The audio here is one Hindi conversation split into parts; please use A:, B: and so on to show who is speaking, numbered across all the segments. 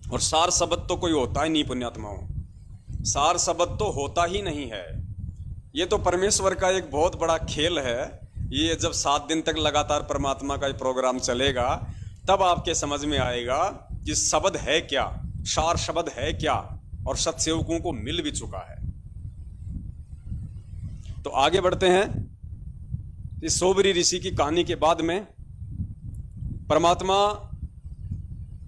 A: और सार शब्द तो कोई होता ही नहीं पुण्यात्माओं, सार शब्द तो होता ही नहीं है। ये तो परमेश्वर का एक बहुत बड़ा खेल है। ये जब 7 दिन तक लगातार परमात्मा का ये प्रोग्राम चलेगा तब आपके समझ में आएगा कि शब्द है क्या, सार शब्द है क्या, और सत्सेवकों को मिल भी चुका है। तो आगे बढ़ते हैं। इस सोबरी ऋषि की कहानी के बाद में परमात्मा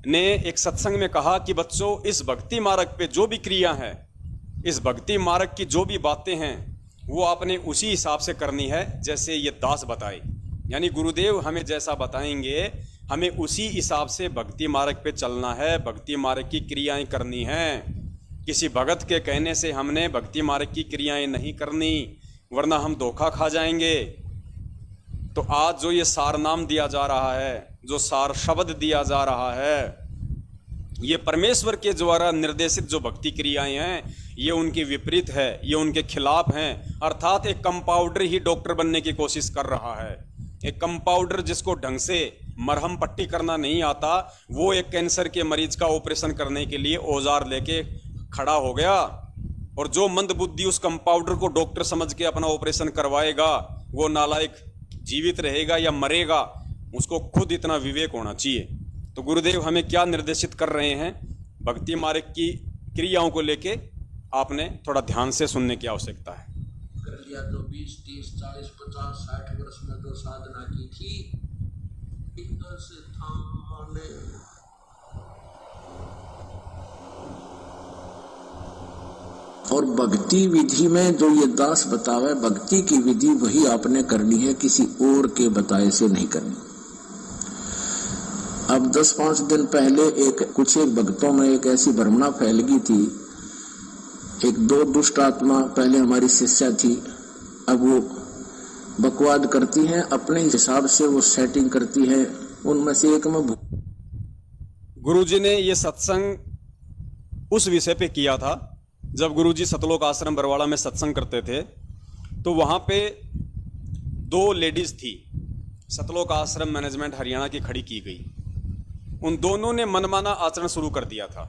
A: ने एक सत्संग में कहा कि बच्चों, इस भक्ति मार्ग पे जो भी क्रिया है, इस भक्ति मार्ग की जो भी बातें हैं, वो आपने उसी हिसाब से करनी है जैसे ये दास बताए। यानी गुरुदेव हमें जैसा बताएंगे हमें उसी हिसाब से भक्ति मार्ग पे चलना है, भक्ति मार्ग की क्रियाएं करनी हैं। किसी भगत के कहने से हमने भक्ति मार्ग की क्रियाएं नहीं करनी, वरना हम धोखा खा जाएंगे। तो आज जो ये सार नाम दिया जा रहा है, जो सार शब्द दिया जा रहा है, ये परमेश्वर के द्वारा निर्देशित जो भक्ति क्रियाएं हैं, ये उनके विपरीत है, ये उनके खिलाफ हैं। अर्थात एक कंपाउंडर ही डॉक्टर बनने की कोशिश कर रहा है। एक कंपाउंडर जिसको ढंग से मरहम पट्टी करना नहीं आता, वो एक कैंसर के मरीज का ऑपरेशन करने के लिए औजार लेके खड़ा हो गया, और जो मंदबुद्धि उस कंपाउंडर को डॉक्टर समझ के अपना ऑपरेशन करवाएगा, वो नालायक जीवित रहेगा या मरेगा, उसको खुद इतना विवेक होना चाहिए। तो गुरुदेव हमें क्या निर्देशित कर रहे हैं भक्ति मार्ग की क्रियाओं को लेके, आपने थोड़ा ध्यान से सुनने की आवश्यकता है।
B: कर लिया तो 20, 30, 40, 50, 60 वर्ष में तो साधना की थी, इधर से थाने और भक्ति विधि में जो ये दास बतावे, भक्ति की विधि वही आपने करनी है, किसी और के बताए से नहीं करनी। अब 10-5 दिन पहले कुछ भक्तों में एक ऐसी भ्रमणा फैल गई थी। 1-2 दुष्ट आत्मा पहले हमारी शिष्या थी, अब वो बकवाद करती हैं, अपने हिसाब से वो सेटिंग करती है। उनमें से एक में
A: गुरुजी ने ये सत्संग उस विषय पे किया था जब गुरुजी सतलोक आश्रम बरवाड़ा में सत्संग करते थे, तो वहां पे 2 लेडीज थी, सतलोक आश्रम मैनेजमेंट हरियाणा की खड़ी की गई। उन दोनों ने मनमाना आचरण शुरू कर दिया था।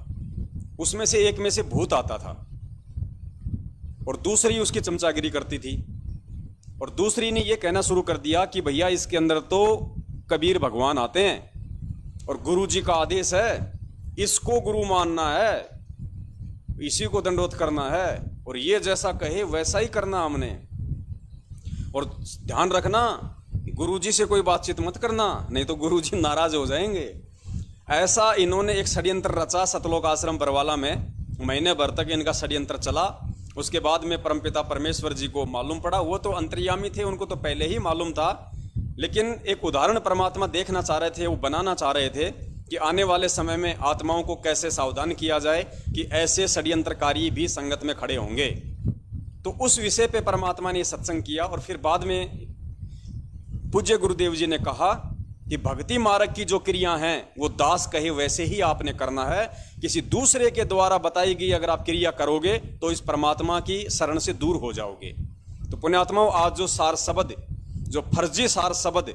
A: उसमें से एक में से भूत आता था और दूसरी उसकी चमचागिरी करती थी, और दूसरी ने यह कहना शुरू कर दिया कि भैया इसके अंदर तो कबीर भगवान आते हैं और गुरुजी का आदेश है, इसको गुरु मानना है, इसी को दंडवत करना है, और ये जैसा कहे वैसा ही करना हमने। और ध्यान रखना, गुरुजी से कोई बातचीत मत करना, नहीं तो गुरुजी नाराज हो जाएंगे। ऐसा इन्होंने एक षड्यंत्र रचा सतलोक आश्रम बरवाला में। महीने भर तक इनका षड्यंत्र चला। उसके बाद में परमपिता परमेश्वर जी को मालूम पड़ा, वो तो अंतर्यामी थे, उनको तो पहले ही मालूम था, लेकिन एक उदाहरण परमात्मा देखना चाह रहे थे, वो बनाना चाह रहे थे कि आने वाले समय में आत्माओं को कैसे सावधान किया जाए कि ऐसे षड्यंत्रकारी भी संगत में खड़े होंगे। तो उस विषय पे परमात्मा ने सत्संग किया, और फिर बाद में पूज्य गुरुदेव जी ने कहा कि भक्ति मार्ग की जो क्रिया हैं वो दास कहे वैसे ही आपने करना है। किसी दूसरे के द्वारा बताई गई अगर आप क्रिया करोगे तो इस परमात्मा की शरण से दूर हो जाओगे। तो पुण्यात्माओं, आज जो सार शब्द, जो फर्जी सार शब्द,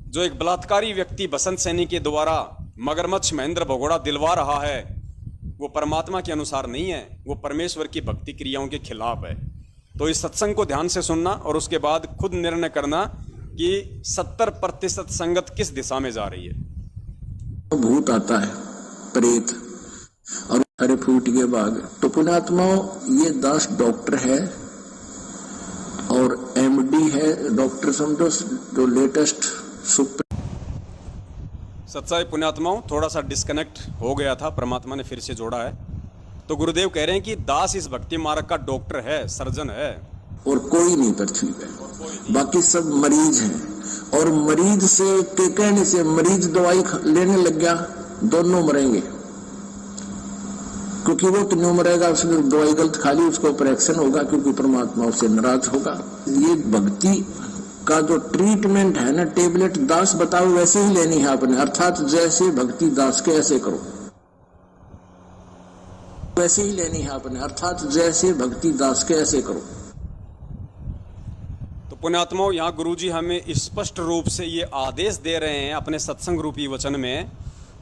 A: जो एक बलात्कारी व्यक्ति बसंत सैनी के द्वारा मगरमच्छ महेंद्र भगोड़ा दिलवा रहा है, वो परमात्मा के अनुसार नहीं है, वो परमेश्वर की भक्ति क्रियाओं के खिलाफ है। तो इस सत्संग को ध्यान से सुनना और उसके बाद खुद निर्णय करना कि 70% संगत किस दिशा में जा रही है।
B: भूत आता है, प्रेत और हरे फूट के बाग। तो पुण्यात्माओं, ये दास डॉक्टर है और एमडी है, डॉक्टर समझो जो लेटेस्ट सुपर।
A: सच्चाई पुण्यात्माओं, थोड़ा सा डिस्कनेक्ट हो गया था, परमात्मा ने फिर से जोड़ा है। तो गुरुदेव कह रहे हैं कि दास इस भक्ति मार्ग का डॉक्टर है, सर्जन है,
B: और कोई नहीं पृथ्वी पे, बाकी सब मरीज हैं। और मरीज से के कहने से मरीज दवाई लेने लग गया, दोनों मरेंगे, क्योंकि वो तो नहीं मरेगा, उसने दवाई गलत खा ली, उसको ऑपरेशन होगा, क्योंकि परमात्मा उससे नाराज होगा। ये भक्ति का जो ट्रीटमेंट है ना, टेबलेट दास बताओ वैसे ही लेनी है आपने, अर्थात जैसे भक्ति दास के ऐसे करो, वैसे ही लेनी है आपने, अर्थात जैसे भक्ति दास के ऐसे करो।
A: तो पुण्यात्माओं, यहाँ गुरुजी हमें स्पष्ट रूप से ये आदेश दे रहे हैं अपने सत्संग रूपी वचन में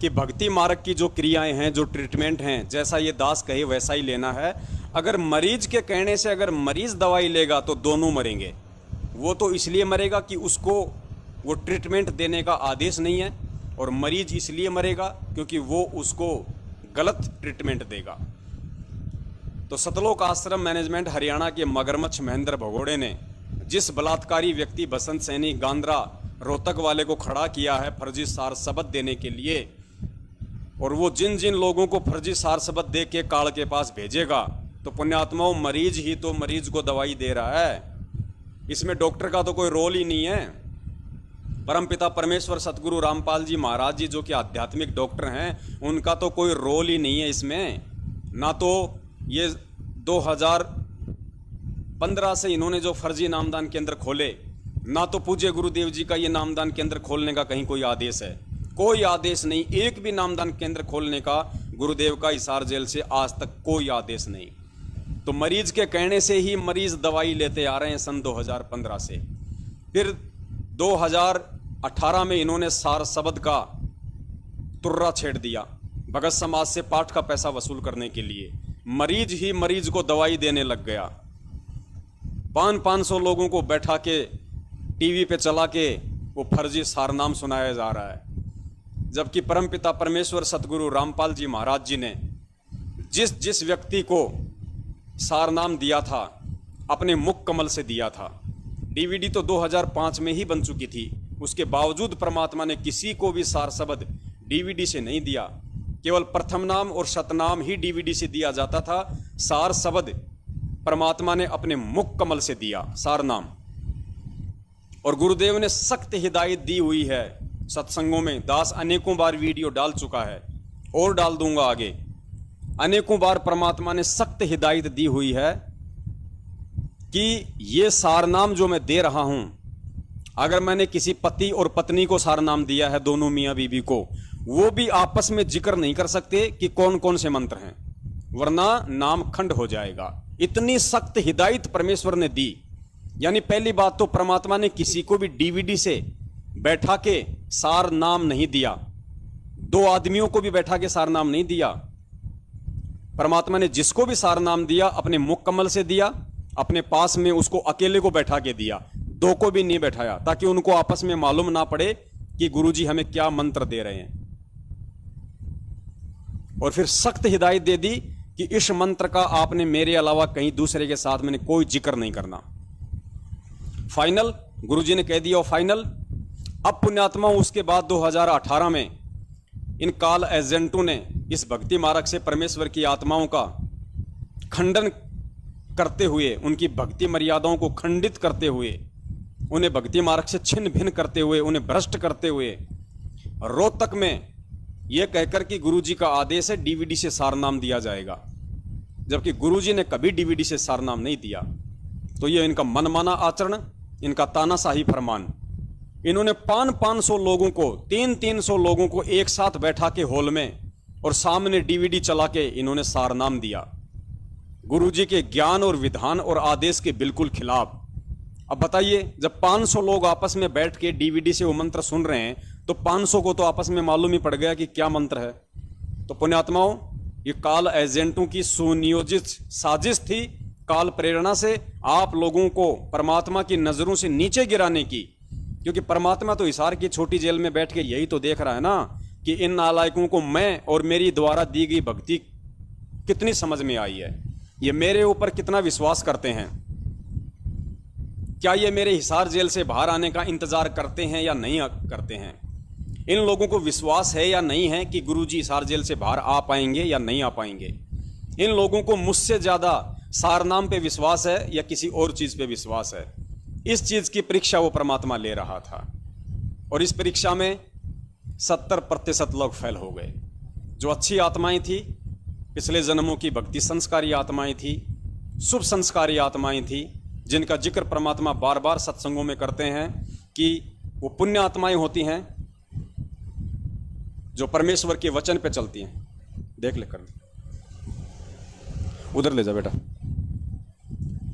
A: कि भक्ति मार्ग की जो क्रियाएं हैं, जो ट्रीटमेंट हैं, जैसा ये दास कहे वैसा ही लेना है। अगर मरीज के कहने से अगर मरीज दवाई लेगा तो दोनों मरेंगे। वो तो इसलिए मरेगा कि उसको वो ट्रीटमेंट देने का आदेश नहीं है, और मरीज इसलिए मरेगा क्योंकि वो उसको गलत ट्रीटमेंट देगा। तो सतलोक आश्रम मैनेजमेंट हरियाणा के मगरमच्छ महेंद्र भगोड़े ने जिस बलात्कारी व्यक्ति बसंत सैनी गांद्रा रोहतक वाले को खड़ा किया है फर्जी सार सबद देने के लिए, और वो जिन जिन लोगों को फर्जी सार सबद दे के काल के पास भेजेगा, तो पुण्यात्माओं मरीज ही तो मरीज को दवाई दे रहा है। इसमें डॉक्टर का तो कोई रोल ही नहीं है। परमपिता परमेश्वर सतगुरु रामपाल जी महाराज जी जो कि आध्यात्मिक डॉक्टर हैं, उनका तो कोई रोल ही नहीं है इसमें। ना तो ये 2015 से इन्होंने जो फर्जी नामदान केंद्र खोले, ना तो पूज्य गुरुदेव जी का ये नामदान केंद्र खोलने का कहीं कोई आदेश है। कोई आदेश नहीं, एक भी नामदान केंद्र खोलने का गुरुदेव का हिसार जेल से आज तक कोई आदेश नहीं। तो मरीज के कहने से ही मरीज दवाई लेते आ रहे हैं सन 2015 से। फिर 2018 में इन्होंने सार शब्द का तुर्रा छेड़ दिया भगत समाज से पाठ का पैसा वसूल करने के लिए। मरीज ही मरीज को दवाई देने लग गया। 500 लोगों को बैठा के टीवी पे चला के वो फर्जी सारनाम सुनाया जा रहा है, जबकि परमपिता परमेश्वर सतगुरु रामपाल जी महाराज जी ने जिस व्यक्ति को सारनाम दिया था अपने मुख कमल से दिया था। डीवीडी तो 2005 में ही बन चुकी थी, उसके बावजूद परमात्मा ने किसी को भी सार शब्द डीवीडी से नहीं दिया। केवल प्रथम नाम और शतनाम ही डीवीडी से दिया जाता था। सार शब्द परमात्मा ने अपने मुख कमल से दिया, सार नाम। और गुरुदेव ने सख्त हिदायत दी हुई है सत्संगों में। दास अनेकों बार वीडियो डाल चुका है और डाल दूंगा आगे। अनेकों बार परमात्मा ने सख्त हिदायत दी हुई है कि ये सारनाम जो मैं दे रहा हूं, अगर मैंने किसी पति और पत्नी को सारनाम दिया है, दोनों मियां बीबी को, वो भी आपस में जिक्र नहीं कर सकते कि कौन कौन से मंत्र हैं, वरना नाम खंड हो जाएगा। इतनी सख्त हिदायत परमेश्वर ने दी। यानी पहली बात तो परमात्मा ने किसी को भी डीवीडी से बैठा के सार नाम नहीं दिया। 2 आदमियों को भी बैठा के सार नाम नहीं दिया। परमात्मा ने जिसको भी सार नाम दिया अपने मुख कमल से दिया, अपने पास में उसको अकेले को बैठा के दिया। 2 को भी नहीं बैठाया, ताकि उनको आपस में मालूम ना पड़े कि गुरुजी हमें क्या मंत्र दे रहे हैं। और फिर सख्त हिदायत दे दी कि इस मंत्र का आपने मेरे अलावा कहीं दूसरे के साथ मैंने कोई जिक्र नहीं करना। फाइनल गुरुजी ने कह दिया फाइनल। अब पुण्यात्मा उसके बाद 2018 में इन काल एजेंटों ने इस भक्ति मार्ग से परमेश्वर की आत्माओं का खंडन करते हुए, उनकी भक्ति मर्यादाओं को खंडित करते हुए, उन्हें भक्ति मार्ग से छिन्न भिन्न करते हुए, उन्हें भ्रष्ट करते हुए रोहतक में यह कहकर कि गुरुजी का आदेश है डीवीडी से सारनाम दिया जाएगा, जबकि गुरुजी ने कभी डीवीडी से सारनाम नहीं दिया। तो यह इनका मनमाना आचरण, इनका तानाशाही फरमान। इन्होंने 500 लोगों को, 300 लोगों को एक साथ बैठा के हॉल में और सामने डीवीडी चला के इन्होंने सारनाम दिया, गुरुजी के ज्ञान और विधान और आदेश के बिल्कुल खिलाफ। अब बताइए, जब 500 लोग आपस में बैठ के डीवीडी से वो मंत्र सुन रहे हैं, तो 500 को तो आपस में मालूम ही पड़ गया कि क्या मंत्र है। तो पुण्यात्माओं, ये काल एजेंटों की सुनियोजित साजिश थी, काल प्रेरणा से आप लोगों को परमात्मा की नजरों से नीचे गिराने की। क्योंकि परमात्मा तो हिसार की छोटी जेल में बैठ के यही तो देख रहा है ना कि इन नालायकों को मैं और मेरी द्वारा दी गई भक्ति कितनी समझ में आई है, ये मेरे ऊपर कितना विश्वास करते हैं, क्या ये मेरे हिसार जेल से बाहर आने का इंतजार करते हैं या नहीं करते हैं। इन लोगों को विश्वास है या नहीं है कि गुरुजी हिसार जेल से बाहर आ पाएंगे या नहीं आ पाएंगे। इन लोगों को मुझसे ज्यादा सारनाम पे विश्वास है या किसी और चीज पे विश्वास है। इस चीज की परीक्षा वो परमात्मा ले रहा था, और इस परीक्षा में 70% लोग फेल हो गए। जो अच्छी आत्माएं थी, पिछले जन्मों की भक्ति संस्कारी आत्माएं थी, शुभ संस्कारी आत्माएं थी, जिनका जिक्र परमात्मा बार बार सत्संगों में करते हैं कि वो पुण्य आत्माएं होती हैं जो परमेश्वर के वचन पे चलती हैं। देख ले कर, उधर ले जा बेटा,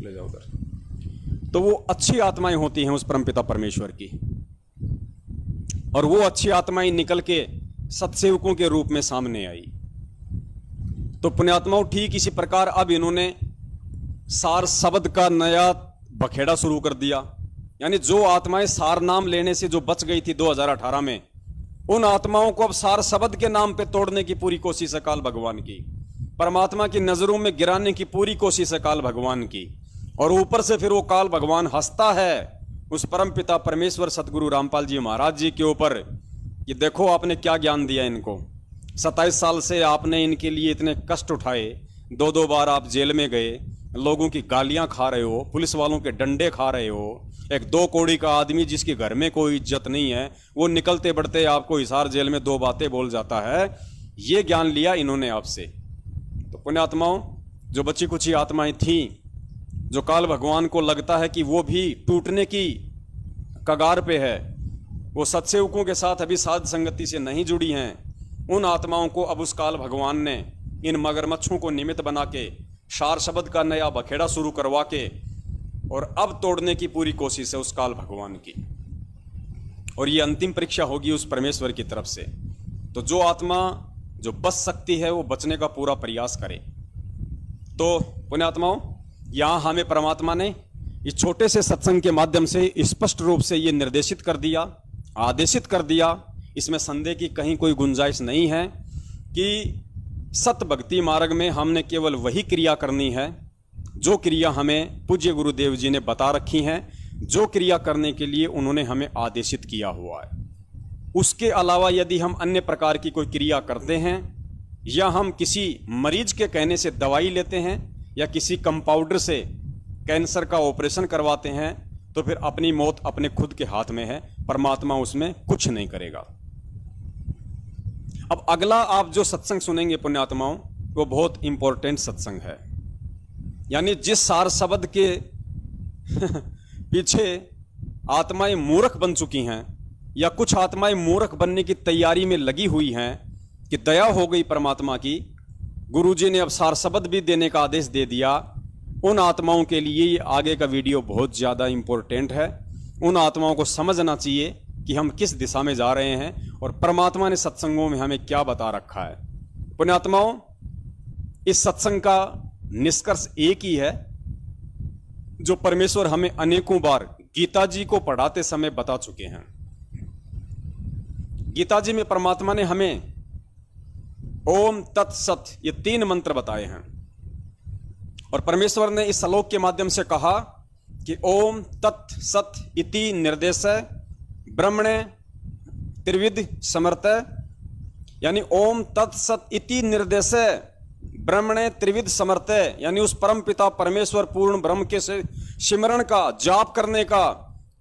A: ले जा उधर। तो वो अच्छी आत्माएं होती हैं उस परमपिता परमेश्वर की, और वो अच्छी आत्माएं निकल के सतसेवकों के रूप में सामने आई। तो पुण्यात्माओं, ठीक इसी प्रकार अब इन्होंने सार शब्द का नया बखेड़ा शुरू कर दिया। यानी जो आत्माएं सार नाम लेने से जो बच गई थी 2018 में, उन आत्माओं को अब सार शब्द के नाम पे तोड़ने की पूरी कोशिश है काल भगवान की, परमात्मा की नजरों में गिराने की पूरी कोशिश है काल भगवान की। और ऊपर से फिर वो काल भगवान हंसता है उस परम पिता परमेश्वर सतगुरु रामपाल जी महाराज जी के ऊपर कि देखो आपने क्या ज्ञान दिया इनको। 27 साल से आपने इनके लिए इतने कष्ट उठाए, 2-2 बार आप जेल में गए, लोगों की गालियां खा रहे हो, पुलिस वालों के डंडे खा रहे हो। एक 2 कौड़ी का आदमी जिसके घर में कोई इज्जत नहीं है, वो निकलते बढ़ते आपको हिसार जेल में 2 बातें बोल जाता है। ये ज्ञान लिया इन्होंने आपसे। तो पुण्यात्माओं, जो बची कुची आत्माएं थीं, जो काल भगवान को लगता है कि वो भी टूटने की कगार पे है, वो सत्सेवकों के साथ अभी साध संगति से नहीं जुड़ी हैं, उन आत्माओं को अब उस काल भगवान ने इन मगरमच्छों को निमित्त बना के सार शब्द का नया बखेड़ा शुरू करवा के और अब तोड़ने की पूरी कोशिश है उस काल भगवान की। और ये अंतिम परीक्षा होगी उस परमेश्वर की तरफ से। तो जो आत्मा जो बच सकती है वो बचने का पूरा प्रयास करे। तो पुण्यात्माओं, यहाँ हमें परमात्मा ने इस छोटे से सत्संग के माध्यम से स्पष्ट रूप से ये निर्देशित कर दिया, आदेशित कर दिया, इसमें संदेह की कहीं कोई गुंजाइश नहीं है कि सत भक्ति मार्ग में हमने केवल वही क्रिया करनी है जो क्रिया हमें पूज्य गुरुदेव जी ने बता रखी हैं, जो क्रिया करने के लिए उन्होंने हमें आदेशित किया हुआ है। उसके अलावा यदि हम अन्य प्रकार की कोई क्रिया करते हैं या हम किसी मरीज के कहने से दवाई लेते हैं या किसी कंपाउंडर से कैंसर का ऑपरेशन करवाते हैं, तो फिर अपनी मौत अपने खुद के हाथ में है, परमात्मा उसमें कुछ नहीं करेगा। अब अगला आप जो सत्संग सुनेंगे पुण्यात्माओं, वो बहुत इंपॉर्टेंट सत्संग है। यानी जिस सार शब्द के पीछे आत्माएं मूर्ख बन चुकी हैं या कुछ आत्माएं मूर्ख बनने की तैयारी में लगी हुई हैं कि दया हो गई परमात्मा की, गुरुजी ने अब सार शब्द भी देने का आदेश दे दिया, उन आत्माओं के लिए ये आगे का वीडियो बहुत ज़्यादा इंपॉर्टेंट है। उन आत्माओं को समझना चाहिए कि हम किस दिशा में जा रहे हैं और परमात्मा ने सत्संगों में हमें क्या बता रखा है। पुण्यात्माओं, इस सत्संग का निष्कर्ष एक ही है जो परमेश्वर हमें अनेकों बार गीता जी को पढ़ाते समय बता चुके हैं। गीता जी में परमात्मा ने हमें ओम तत्सत ये 3 मंत्र बताए हैं और परमेश्वर ने इस श्लोक के माध्यम से कहा कि ओम तत्सत इति निर्देश ब्रह्मणे त्रिविध समर्थ, यानी ओम तत्सत इति निर्देश ब्रह्मणे त्रिविध समर्थ, यानी उस परम पिता परमेश्वर पूर्ण ब्रह्म के से सिमरण का जाप करने का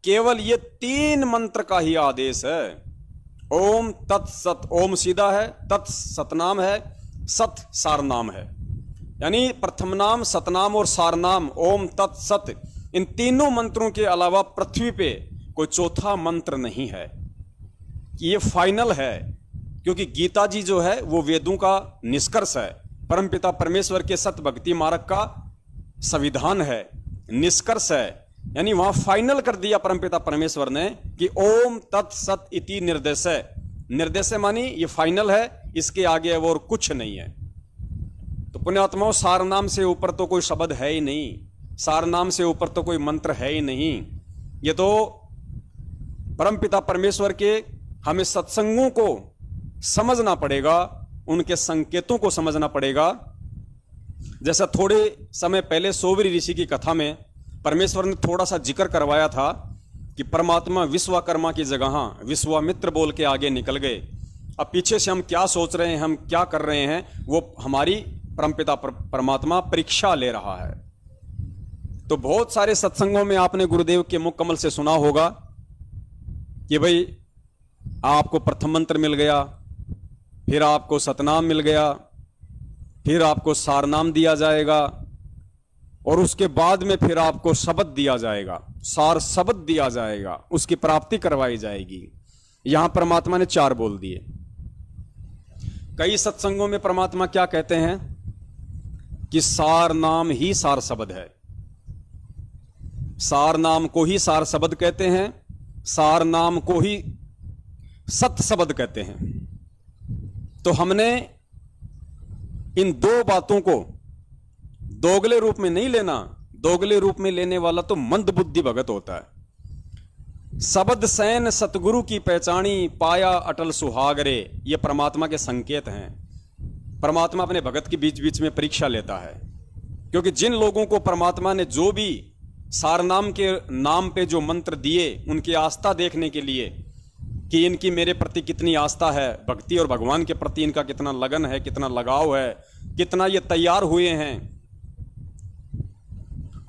A: केवल ये 3 मंत्र का ही आदेश है। ओम तत्सत, ओम सीधा है, तत् सतनाम है, सत सारनाम है। यानी प्रथम नाम, सतनाम और सारनाम ओम तत्सत, इन तीनों मंत्रों के अलावा पृथ्वी पे कोई चौथा मंत्र नहीं है। ये फाइनल है, क्योंकि गीता जी जो है वो वेदों का निष्कर्ष है, परमपिता परमेश्वर के सत भक्ति मार्ग का संविधान है, निष्कर्ष है। यानी वहां फाइनल कर दिया परमपिता परमेश्वर ने कि ओम तत्सत इति निर्देश। निर्देश मानी ये फाइनल है, इसके आगे और कुछ नहीं है। तो पुण्यात्माओं, सार नाम से ऊपर तो कोई शब्द है ही नहीं, सार नाम से ऊपर तो कोई मंत्र है ही नहीं। ये तो परमपिता परमेश्वर के हमें सत्संगों को समझना पड़ेगा, उनके संकेतों को समझना पड़ेगा। जैसा थोड़े समय पहले सोवरी ऋषि की कथा में परमेश्वर ने थोड़ा सा जिक्र करवाया था कि परमात्मा विश्वकर्मा की जगह विश्वामित्र बोल के आगे निकल गए। अब पीछे से हम क्या सोच रहे हैं, हम क्या कर रहे हैं, वो हमारी परमपिता परमात्मा परीक्षा ले रहा है। तो बहुत सारे सत्संगों में आपने गुरुदेव के मुख कमल से सुना होगा कि भाई आपको प्रथम मंत्र मिल गया, फिर आपको सतनाम मिल गया, फिर आपको सारनाम दिया जाएगा और उसके बाद में फिर आपको शब्द दिया जाएगा, सार शब्द दिया जाएगा, उसकी प्राप्ति करवाई जाएगी। यहां परमात्मा ने 4 बोल दिए। कई सत्संगों में परमात्मा क्या कहते हैं कि सार नाम ही सार शब्द है, सार नाम को ही सार शब्द कहते हैं, सार नाम को ही सत शब्द कहते हैं। तो हमने इन दो बातों को दोगले रूप में नहीं लेना। दोगले रूप में लेने वाला तो मंद बुद्धि भगत होता है। शब्द सैन सतगुरु की पहचानी, पाया अटल सुहागरे, ये परमात्मा के संकेत हैं। परमात्मा अपने भगत के बीच बीच में परीक्षा लेता है, क्योंकि जिन लोगों को परमात्मा ने जो भी सारनाम के नाम पे जो मंत्र दिए, उनकी आस्था देखने के लिए कि इनकी मेरे प्रति कितनी आस्था है, भक्ति और भगवान के प्रति इनका कितना लगन है, कितना लगाव है, कितना ये तैयार हुए हैं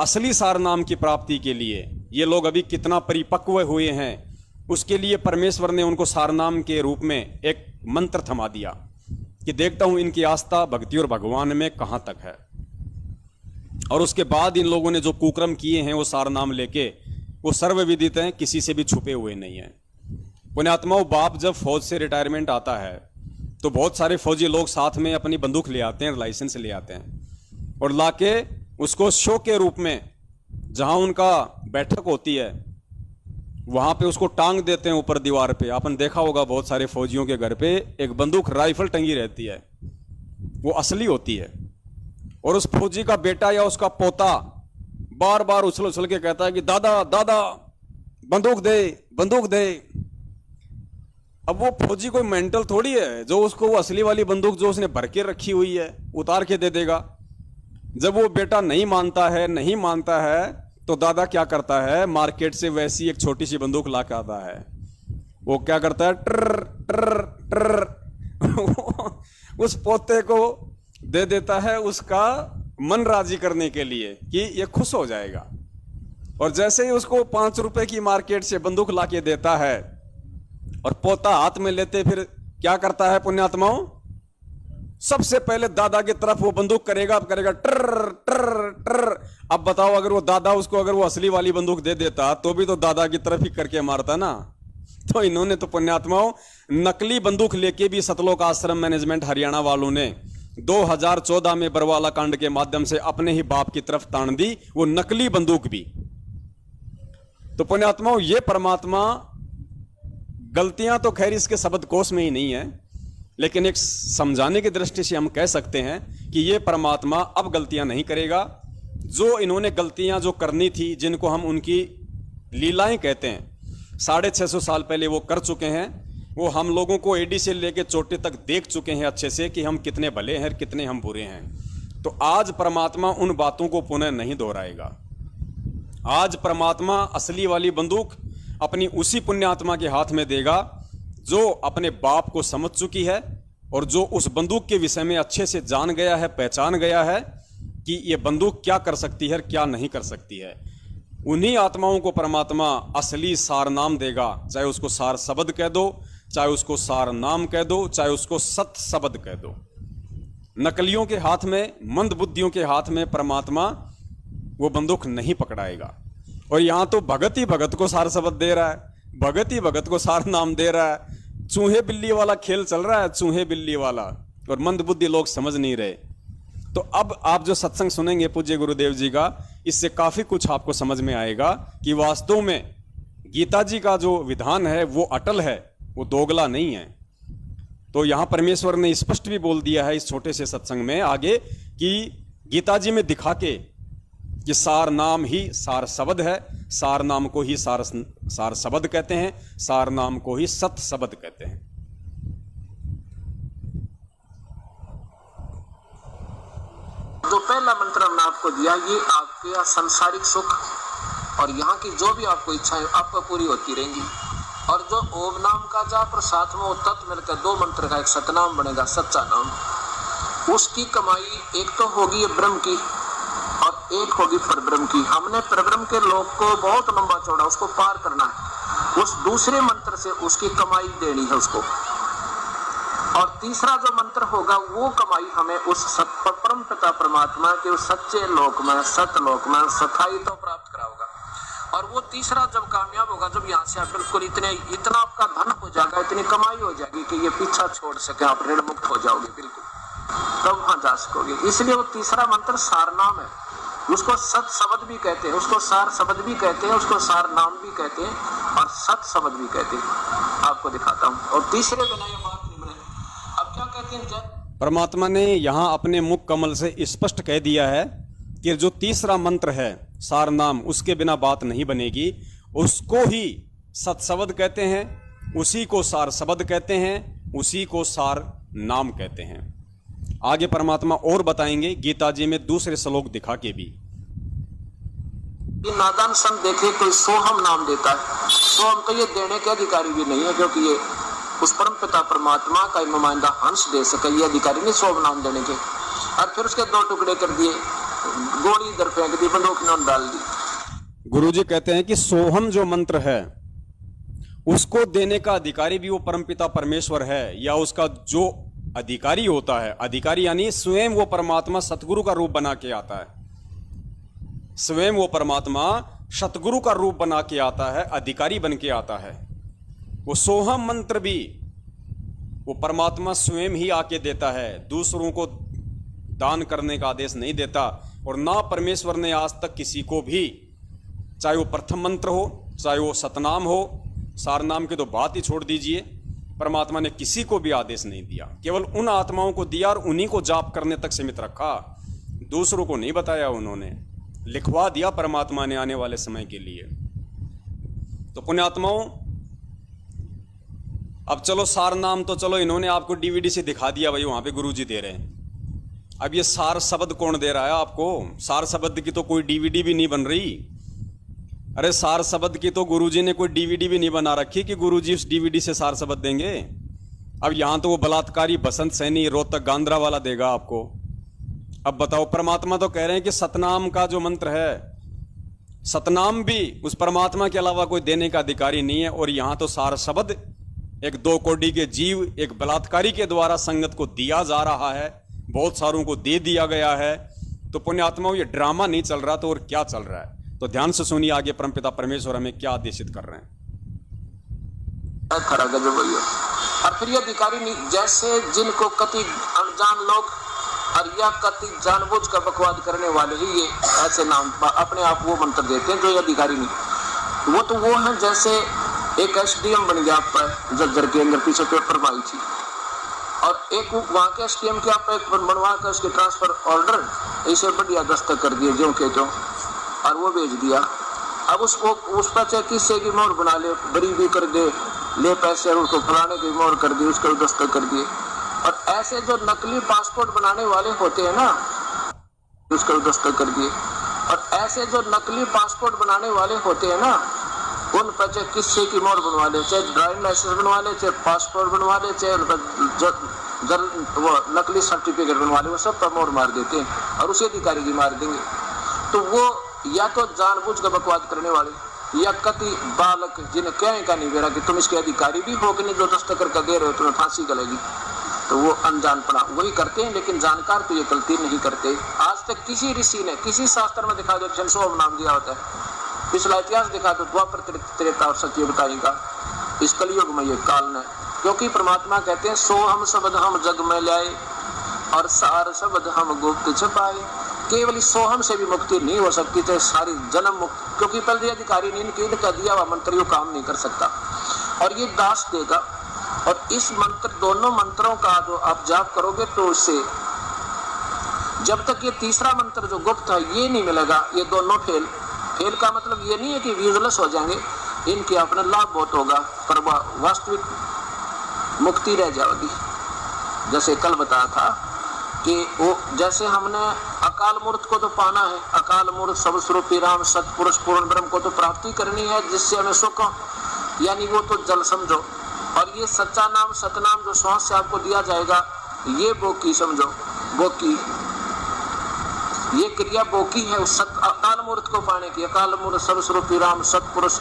A: असली सारनाम की प्राप्ति के लिए, ये लोग अभी कितना परिपक्व हुए हैं, उसके लिए परमेश्वर ने उनको सारनाम के रूप में एक मंत्र थमा दिया कि देखता हूं इनकी आस्था भक्ति और भगवान में कहां तक है। और उसके बाद इन लोगों ने जो कुकर्म किए हैं वो सारनाम लेके, वो सर्वविदित हैं, किसी से भी छुपे हुए नहीं हैं। पुण्यात्माओं, बाप जब फौज से रिटायरमेंट आता है तो बहुत सारे फौजी लोग साथ में अपनी बंदूक ले आते हैं, लाइसेंस ले आते हैं, और लाके उसको शो के रूप में जहां उनका बैठक होती है वहां पे उसको टांग देते हैं ऊपर दीवार पे। आपने देखा होगा बहुत सारे फौजियों के घर पे एक बंदूक राइफल टंगी रहती है, वो असली होती है। और उस फौजी का बेटा या उसका पोता बार बार उछल उछल के कहता है कि दादा दादा बंदूक दे, बंदूक दे। अब वो फौजी कोई मेंटल थोड़ी है जो उसको वो असली वाली बंदूक जो उसने भर के रखी हुई है उतार के दे देगा। जब वो बेटा नहीं मानता है तो दादा क्या करता है, मार्केट से वैसी एक छोटी सी बंदूक ला के आता है। वो क्या करता है, ट्र ट्र ट्र उस पोते को दे देता है उसका मन राजी करने के लिए कि ये खुश हो जाएगा। और जैसे ही उसको 5 रुपए की मार्केट से बंदूक ला के देता है और पोता हाथ में लेते फिर क्या करता है पुण्यात्माओं, सबसे पहले दादा की तरफ वो बंदूक करेगा ट्र ट्र ट्र। अब बताओ अगर वो दादा उसको अगर वो असली वाली बंदूक दे देता तो भी तो दादा की तरफ ही करके मारता ना। तो इन्होंने तो पुण्यात्माओं नकली बंदूक लेके भी सतलोक आश्रम मैनेजमेंट हरियाणा वालों ने 2014 में बरवाला कांड के माध्यम से अपने ही बाप की तरफ तान दी, वो नकली बंदूक भी। तो पुण्यात्माओं ये परमात्मा, गलतियां तो खैर इसके शब्द कोश में ही नहीं है, लेकिन एक समझाने की दृष्टि से हम कह सकते हैं कि ये परमात्मा अब गलतियां नहीं करेगा। जो इन्होंने गलतियां जो करनी थी, जिनको हम उनकी लीलाएं कहते हैं, 650 साल पहले वो कर चुके हैं। वो हम लोगों को एडी से लेकर चोटी तक देख चुके हैं अच्छे से कि हम कितने भले हैं, कितने हम बुरे हैं। तो आज परमात्मा उन बातों को पुनः नहीं दोहराएगा। आज परमात्मा असली वाली बंदूक अपनी उसी पुण्यात्मा के हाथ में देगा जो अपने बाप को समझ चुकी है और जो उस बंदूक के विषय में अच्छे से जान गया है, पहचान गया है कि ये बंदूक क्या कर सकती है, क्या नहीं कर सकती है। उन्हीं आत्माओं को परमात्मा असली सार नाम देगा, चाहे उसको सार शब्द कह दो, चाहे उसको सार नाम कह दो, चाहे उसको सत शब्द कह दो। नकलियों के हाथ में, मंद बुद्धियों के हाथ में परमात्मा वो बंदूक नहीं पकड़ाएगा। और यहां तो भगत ही भगत को सार शब्द दे रहा है, भगत ही भगत को सार नाम दे रहा है। चूहे बिल्ली वाला खेल चल रहा है, चूहे बिल्ली वाला, और मंद बुद्धि लोग समझ नहीं रहे। तो अब आप जो सत्संग सुनेंगे पूज्य गुरुदेव जी का, इससे काफी कुछ आपको समझ में आएगा कि वास्तव में गीता जी का जो विधान है वो अटल है, वो दोगला नहीं है। तो यहां परमेश्वर ने स्पष्ट भी बोल दिया है इस छोटे से सत्संग में आगे कि गीता जी में दिखा के कि सार नाम ही सार शब्द है, सार नाम को ही सार शब्द कहते हैं, सार नाम को ही सत शब्द कहते हैं।
B: जो पहला मंत्र हमने आपको दिया, ये आपके सांसारिक सुख और यहाँ की जो भी आपको इच्छाएं आपको पूरी होती रहेंगी। और जो ओम नाम का जाप और साथ में वो तत्व मिलकर 2 मंत्र का एक सतनाम बनेगा, सच्चा नाम। उसकी कमाई एक तो होगी ब्रह्म की और एक होगी परब्रह्म की। हमने परब्रह्म के लोक को बहुत लंबा चौड़ा उसको पार करना है, उस दूसरे मंत्र से उसकी कमाई देनी है उसको। और तीसरा जो मंत्र होगा वो कमाई हमें उस परम पिता परमात्मा के उस सच्चे लोक में, सतलोक में स्थायी तो प्राप्त कराओगा। और वो तीसरा जब कामयाब होगा, जब यहाँ से आप बिल्कुल इतना आपका धन हो जाएगा, इतनी कमाई हो जाएगी कि ये पीछा छोड़ सके, आप ऋण मुक्त हो जाओगे बिल्कुल, तब वहां जा सकोगे। इसलिए वो तीसरा मंत्र सार नाम है, उसको सत शब्द भी कहते हैं, उसको सार शब्द भी कहते हैं, उसको सार नाम भी कहते हैं और सत शब्द भी कहते हैं। आपको दिखाता हूँ। और तीसरे बिना ये बात नहीं बने। अब क्या कहते हैं
A: परमात्मा ने यहां अपने मुख कमल से स्पष्ट कह दिया है कि जो तीसरा मंत्र है सार नाम, उसके बिना बात नहीं बनेगी। उसको ही सत्शब्द कहते हैं, उसी को सार शब्द कहते हैं, उसी को सार नाम कहते हैं। आगे परमात्मा और बताएंगे गीता जी में दूसरे श्लोक दिखा के भी।
B: ये नादान संत देखे कोई सोहम नाम देता है, सोहम तो ये देने के अधिकारी भी नहीं है, क्योंकि ये उस परम पिता परमात्मा का नुमाइंदा हंस दे सके, ये अधिकारी नहीं सोहम नाम देने के। और फिर उसके 2 टुकड़े कर दिए, गोली इधर फेंक दी, बंदूक में डाल दी।
A: गुरुजी कहते हैं कि सोहम जो मंत्र है उसको देने का अधिकारी भी वो परमपिता परमेश्वर है, या उसका जो अधिकारी होता है, अधिकारी यानी स्वयं वो परमात्मा सतगुरु का रूप बना के आता है, स्वयं वो परमात्मा सतगुरु का रूप बना के आता है, अधिकारी बन के आता है। वो सोहम मंत्र भी वो परमात्मा स्वयं ही आके देता है, दूसरों को दान करने का आदेश नहीं देता। और ना परमेश्वर ने आज तक किसी को भी, चाहे वो प्रथम मंत्र हो, चाहे वो सतनाम हो, सार नाम की तो बात ही छोड़ दीजिए, परमात्मा ने किसी को भी आदेश नहीं दिया। केवल उन आत्माओं को दिया और उन्हीं को जाप करने तक सीमित रखा, दूसरों को नहीं बताया। उन्होंने लिखवा दिया परमात्मा ने आने वाले समय के लिए। तो पुण्यात्माओं, अब चलो सार नाम तो चलो इन्होंने आपको डीवीडी से दिखा दिया, भाई वहां पे गुरुजी दे रहे हैं। अब ये सार शब्द कौन दे रहा है आपको? सार शब्द की तो कोई डीवीडी भी नहीं बन रही। अरे सार शब्द की तो गुरुजी ने कोई डीवीडी भी नहीं बना रखी कि गुरुजी उस डीवीडी से सार शब्द देंगे। अब यहां तो वो बलात्कारी बसंत सैनी रोहतक गांधरा वाला देगा आपको। अब बताओ, परमात्मा तो कह रहे हैं कि सतनाम का जो मंत्र है, सतनाम भी उस परमात्मा के अलावा कोई देने का अधिकारी नहीं है। और यहां तो सार शब्द एक 2 कोड़ी के जीव, एक बलात्कारी के द्वारा संगत को दिया जा रहा है, बहुत सारों को दे दिया गया है। तो पुण्यात्माओं, ये ड्रामा नहीं चल रहा तो और क्या चल रहा है? तो ध्यान से सुनिए आगे परमपिता परमेश्वर हमें क्या आदेशित कर रहे हैं।
B: और फिर ये अधिकारी नहीं, जैसे जिनको कति अनजान लोग और या कति जानबूझ कर बकवाद करने वाले ही ये ऐसे नाम अपने आप वो मंत्र देते हैं, जो ये अधिकारी नहीं। वो तो वो है जैसे एक एसडीएम बन गया आपका जज्जर के अंदर, पीछे पेपर मारी थी, और एक वहां के एसडीएम के आप एक बनवा कर उसके ट्रांसफर ऑर्डर ऐसे बढ़िया दस्तक कर दिए जो के जो, और वो भेज दिया। अब उसको उस पर चाहे किससे की मोहर बना ले, बरी भी कर दे, ले पैसे उसको फलाने की मोहर कर दी, उसको दस्तक कर दिए। और ऐसे जो नकली पासपोर्ट बनाने वाले होते हैं ना, उसको दस्तक कर दिए। और ऐसे जो नकली पासपोर्ट बनाने वाले होते हैं ना, उन पर चाहे किससे की मोहर बनवा ले, चाहे ड्राइविंग लाइसेंस बनवा ले, चाहे पासपोर्ट बनवा ले, चाहे वो नकली सर्टिफिकेट बनवा ले, वो सब पर मोहर मार देते हैं और उसी अधिकारी की मार देंगे। तो वो या तो जानबूझ कर बकवाद करने वाले, या कति बालक जिन्हें क्या का नहीं बेरा कि तुम इसके अधिकारी भी हो कि नहीं, जो दस्तक करके दे रहे हो तुम्हें फांसी गलेगी। तो वो अनजान पड़ा वही करते हैं, लेकिन जानकार तो ये गलती नहीं करते। आज तक किसी ऋषि ने किसी शास्त्र में दिखा दो सोहम नाम दिया होता है, पिछला इतिहास दिखा दो, द्वापर त्रेता और सत्य बताएगा। इस कलयुग में ये काल ने, क्योंकि परमात्मा कहते हैं सोहम शब्द हम जग में लाए और सार शब्द हम गुप्त छुपाए। केवल इस सोहम से भी मुक्ति नहीं हो सकती, तो सारी जन्म मुक्ति, क्योंकि पहले अधिकारी ने इनका दिया हुआ मंत्र यो काम नहीं कर सकता, और ये दास देगा। और इस मंत्र, दोनों मंत्रों का जो आप जाप करोगे तो उससे जब तक ये तीसरा मंत्र जो गुप्त है ये नहीं मिलेगा, ये दोनों फेल। फेल का मतलब ये नहीं है कि यूजलेस हो जाएंगे, इनके अपना लाभ बहुत होगा, पर वास्तविक मुक्ति रह जाएगी। जैसे कल बताया था कि वो जैसे हमने अकाल मूर्त को तो पाना है, अकाल मूर्त सर्वस्वरूपी राम सतपुरुष पूर्ण ब्रह्म को तो प्राप्ति करनी है, जिससे हमें सुख, यानी वो तो जल समझो। और ये सच्चा नाम सतनाम जो श्वास से आपको दिया जाएगा, ये बोकी समझो, बोकी, ये क्रिया बोकी है उस अकाल मूर्त को पाने की। अकाल मूर्त सर्वस्वरूपी राम सतपुरुष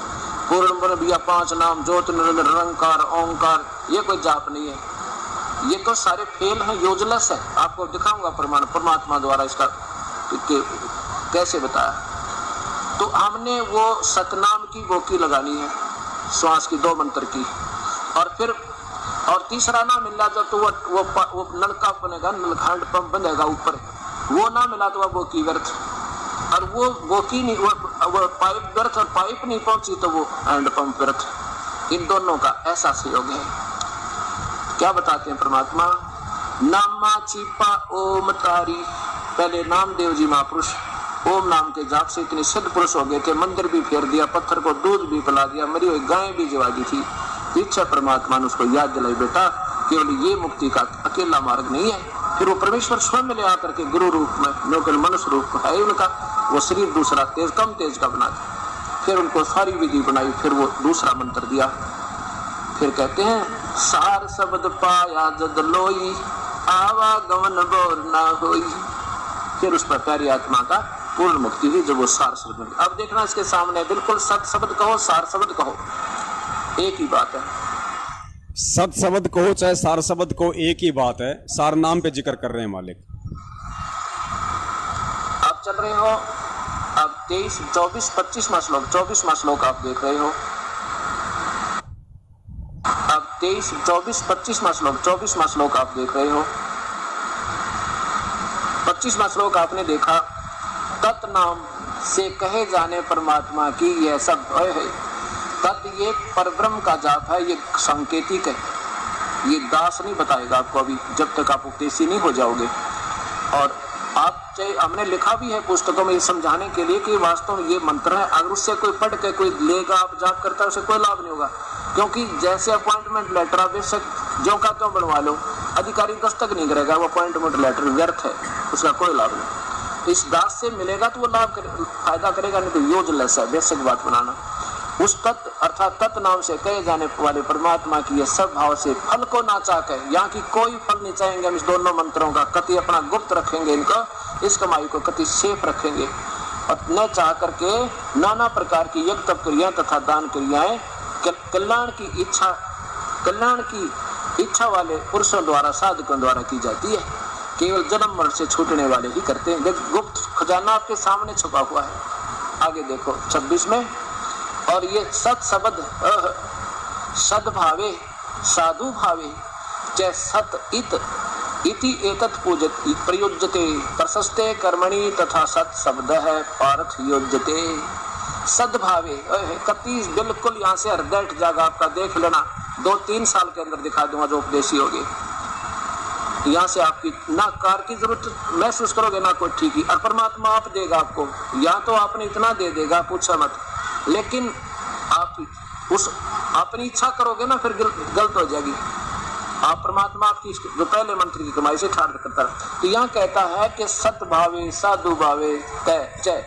B: पूर्ण ब्रह्म, या 5 नाम ज्योत निरंतर निरंकार ओंकार, ये कोई जाप नहीं है, ये तो सारे फेल हैं, यूजलेस है। आपको दिखाऊंगा प्रमाण परमात्मा द्वारा इसका कैसे बताया। तो हमने वो सतनाम की बोकी लगानी है, श्वास की 2 मंत्र की, और फिर और तीसरा ना मिला जब तो वो नलका बनेगा, नलखंड पंप बनेगा ऊपर, वो ना मिला तो वह बोकी व्यर्थ, और वो बोकी नहीं, वो पाइप व्यर्थ, और पाइप नहीं पहुंची तो वो हैंड पंप व्यर्थ। इन दोनों का ऐसा सहयोग है। क्या बताते हैं परमात्मा नामा छिपा ओम तारी। पहले नामदेव जी महापुरुष ओम नाम के जाप से इतने सिद्ध पुरुष हो गए थे, मंदिर भी फेर दिया, पत्थर को दूध भी पिला दिया, मरी हुई गाय भी जवा दी थी। इच्छा परमात्मा ने उसको याद दिलाई, बेटा केवल ये मुक्ति का अकेला मार्ग नहीं है। फिर वो परमेश्वर स्वयं ले आकर के गुरु रूप में, जो मनुष्य रूप है उनका, वो शरीर दूसरा तेज कम तेज का बना दिया। फिर उनको सारी विधि बनाई, फिर वो दूसरा मंत्र दिया। फिर कहते हैं सार शब्द पाया जद लोई, आवागमन बोर ना होई। फिर उस पर प्यारी आत्मा का पूर्ण मुक्ति हुई जब वो सार शब्द में। अब देखना इसके सामने बिल्कुल सत शब्द कहो सार शब्द कहो एक ही बात है।
A: सत शब्द कहो चाहे सार शब्द कहो एक ही बात है। सार नाम पे जिक्र कर रहे हैं मालिक।
B: आप चल रहे हो अब 23, 24, 25वां श्लोक, 24वां श्लोक आप देख रहे हो। अब 23, 24, 25वां श्लोक, 24वां श्लोक आप देख रहे हो। 25वां श्लोक आपने देखा, तत् नाम से कहे जाने परमात्मा की यह सब है। तत् ये परब्रह्म का जाप है, ये सांकेतिक है, ये दास नहीं बताएगा आपको अभी, जब तक आप उपदेशी नहीं हो जाओगे। और आप चाहे हमने लिखा भी है पुस्तकों में ये समझाने के लिए कि वास्तव में ये मंत्र है, अगर उससे कोई पढ़ के कोई लेगा आप जाप करता है उसे कोई लाभ नहीं होगा। क्योंकि जैसे अपॉइंटमेंट लेटर आप बेशक जो का क्यों बनवा लो, अधिकारी दस्तक नहीं करेगा, वो अपॉइंटमेंट लेटर व्यर्थ है, उसका कोई लाभ नहीं। इस दास से मिलेगा तो वो फायदा करेगा, नहीं तो यूजलेस है, बेशक बात बनाना। उस तत्व अर्थात तत्व नाम से कहे जाने वाले परमात्मा की ये सब भाव से फल को ना चाहे, यहाँ की कोई फल नहीं चाहेंगे हम इस दोनों मंत्रों का, कति अपना गुप्त रखेंगे इनको, इस कमाई को कति सेफ रखेंगे, और न चाह करके नाना प्रकार की यज्ञ तप क्रियाएं तथा दान क्रियाएं कल्याण की इच्छा वाले पुरुषों द्वारा साधकों द्वारा की जाती है। केवल जन्म मरण से छूटने वाले ही करते हैं। गुप्त खजाना आपके सामने छुपा हुआ है। आगे देखो 26 में, और ये सत शब्द सद्भावे साधु भावे च सत इति एतत् पूजत प्रयुज्यते प्रशस्ते कर्मणि तथा सत शब्द है पार्थ योज्यते। सद्भावे कति बिल्कुल यहाँ से हृदय उठ जाएगा आपका, देख लेना 2-3 साल के अंदर दिखा दूंगा जो उपदेशी होगी। यहाँ से आपकी ना कार की जरूरत महसूस करोगे ना कोई ठीक ही, और परमात्मा आप देगा आपको, यहाँ तो आपने इतना दे देगा पूछा मत। लेकिन आप उस अपनी इच्छा करोगे ना फिर गलत हो जाएगी। आप परमात्मा आपकी जो पहले मंत्र की कमाई से ठाड़ करता है। तो यहाँ कहता है कि सत भावे साधु भावे तय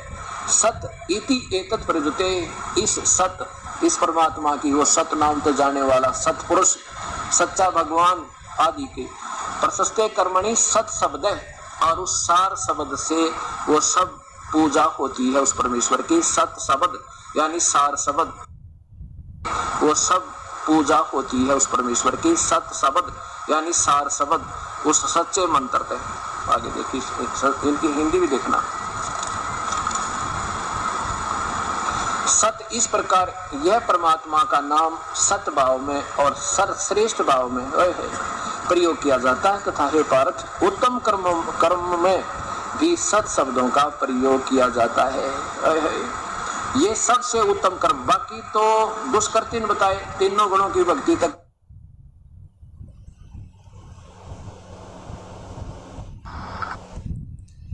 B: सत इति एतत् प्रयुज्यते। इस सत इस परमात्मा की वो सत नाम तो जाने वाला सतपुरुष सच्चा भगवान आदि के प्रशस्ते कर्मणि सत शब्द है, और उस सार शब्द से वो सब पूजा होती है उस परमेश्वर की। सत शब्द यानी सार शब्द, वो सब पूजा होती है उस परमेश्वर की। सत शब्द यानी सार शब्द उस सच्चे मंत्र है। आगे देखिए इनकी हिंदी भी देखना। सत इस प्रकार यह परमात्मा का नाम सत भाव में और सर्वश्रेष्ठ भाव में प्रयोग किया जाता है, तथा हे पार्थ उत्तम कर्म में भी सत शब्दों का प्रयोग किया जाता है। ये सबसे उत्तम कर्म, बाकी तो दुष्कर 3 बताए, तीनों गुणों की भक्ति तक।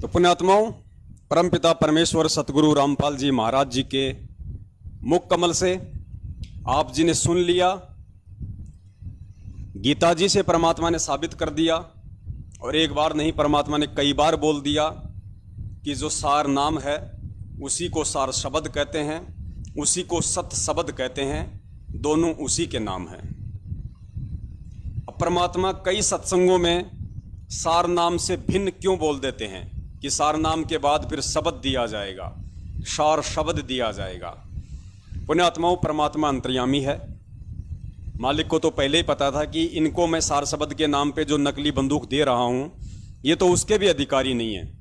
A: तो पुण्यात्माओं, परमपिता परमेश्वर सतगुरु रामपाल जी महाराज जी के मुख कमल से आप जी ने सुन लिया, गीता जी से परमात्मा ने साबित कर दिया, और एक बार नहीं परमात्मा ने कई बार बोल दिया कि जो सार नाम है उसी को सार शब्द कहते हैं, उसी को सत शब्द कहते हैं, दोनों उसी के नाम हैं। अब परमात्मा कई सत्संगों में सार नाम से भिन्न क्यों बोल देते हैं कि सार नाम के बाद फिर शब्द दिया जाएगा, सार शब्द दिया जाएगा। पुण्यात्माओं, परमात्मा अंतर्यामी है। मालिक को तो पहले ही पता था कि इनको मैं सार शब्द के नाम पे जो नकली बंदूक दे रहा हूं ये तो उसके भी अधिकारी नहीं है,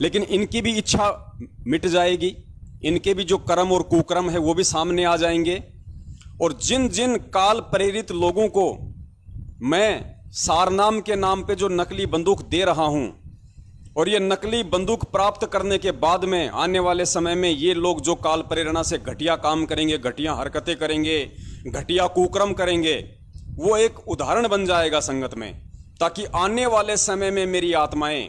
A: लेकिन इनकी भी इच्छा मिट जाएगी, इनके भी जो कर्म और कुकर्म है वो भी सामने आ जाएंगे। और जिन जिन काल प्रेरित लोगों को मैं सारनाम के नाम पे जो नकली बंदूक दे रहा हूं, और ये नकली बंदूक प्राप्त करने के बाद में आने वाले समय में ये लोग जो काल प्रेरणा से घटिया काम करेंगे, घटिया हरकतें करेंगे, घटिया कुकर्म करेंगे, वो एक उदाहरण बन जाएगा संगत में ताकि आने वाले समय में मेरी आत्माएं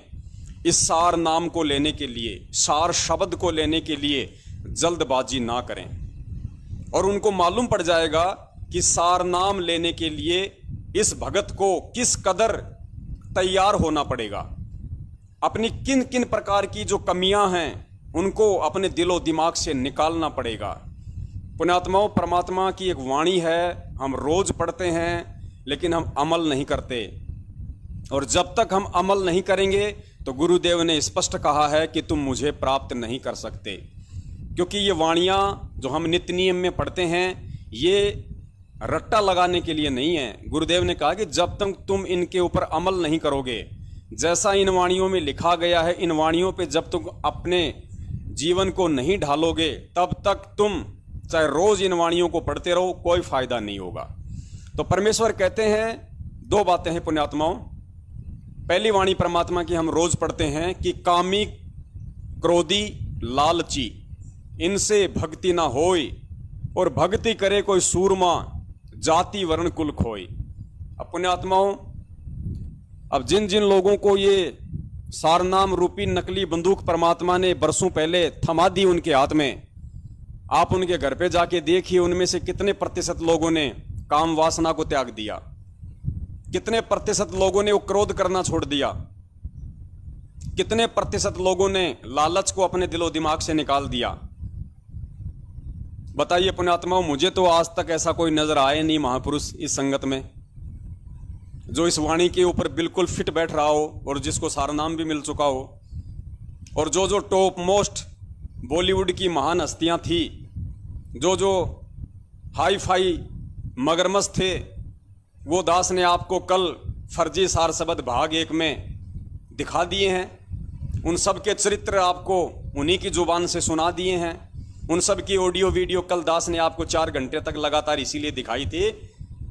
A: इस सार नाम को लेने के लिए, सार शब्द को लेने के लिए जल्दबाजी ना करें। और उनको मालूम पड़ जाएगा कि सार नाम लेने के लिए इस भगत को किस कदर तैयार होना पड़ेगा, अपनी किन किन प्रकार की जो कमियां हैं उनको अपने दिलो दिमाग से निकालना पड़ेगा। पुण्यात्माओं, परमात्मा की एक वाणी है, हम रोज पढ़ते हैं लेकिन हम अमल नहीं करते। और जब तक हम अमल नहीं करेंगे तो गुरुदेव ने स्पष्ट कहा है कि तुम मुझे प्राप्त नहीं कर सकते। क्योंकि ये वाणियाँ जो हम नित्य नियम में पढ़ते हैं ये रट्टा लगाने के लिए नहीं है। गुरुदेव ने कहा कि जब तक तुम इनके ऊपर अमल नहीं करोगे, जैसा इन वाणियों में लिखा गया है, इन वाणियों पे जब तुम अपने जीवन को नहीं ढालोगे तब तक तुम चाहे रोज इन वाणियों को पढ़ते रहो, कोई फायदा नहीं होगा। तो परमेश्वर कहते हैं दो बातें हैं पुण्यात्माओं। पहली वाणी परमात्मा की हम रोज पढ़ते हैं कि कामी, क्रोधी, लालची, इनसे भक्ति ना होई, और भक्ति करे कोई सूरमा, जाति वर्ण कुल खोई। अब पुण्यात्माओं, अब जिन जिन लोगों को ये सारनाम रूपी नकली बंदूक परमात्मा ने बरसों पहले थमा दी उनके हाथ में, आप उनके घर पे जाके देखिए उनमें से कितने प्रतिशत लोगों ने काम वासना को त्याग दिया, कितने प्रतिशत लोगों ने वो क्रोध करना छोड़ दिया, कितने प्रतिशत लोगों ने लालच को अपने दिलो दिमाग से निकाल दिया। बताइए पुण्यात्माओं, मुझे तो आज तक ऐसा कोई नजर आए नहीं महापुरुष इस संगत में जो इस वाणी के ऊपर बिल्कुल फिट बैठ रहा हो और जिसको सारनाम भी मिल चुका हो। और जो जो टॉप मोस्ट बॉलीवुड की महान हस्तियां थी, जो जो हाई फाई मगरमच्छ थे, वो दास ने आपको कल फर्जी सार शब्द भाग 1 में दिखा दिए हैं। उन सब के चरित्र आपको उन्हीं की जुबान से सुना दिए हैं। उन सब की ऑडियो वीडियो कल दास ने आपको 4 घंटे तक लगातार इसीलिए दिखाई थी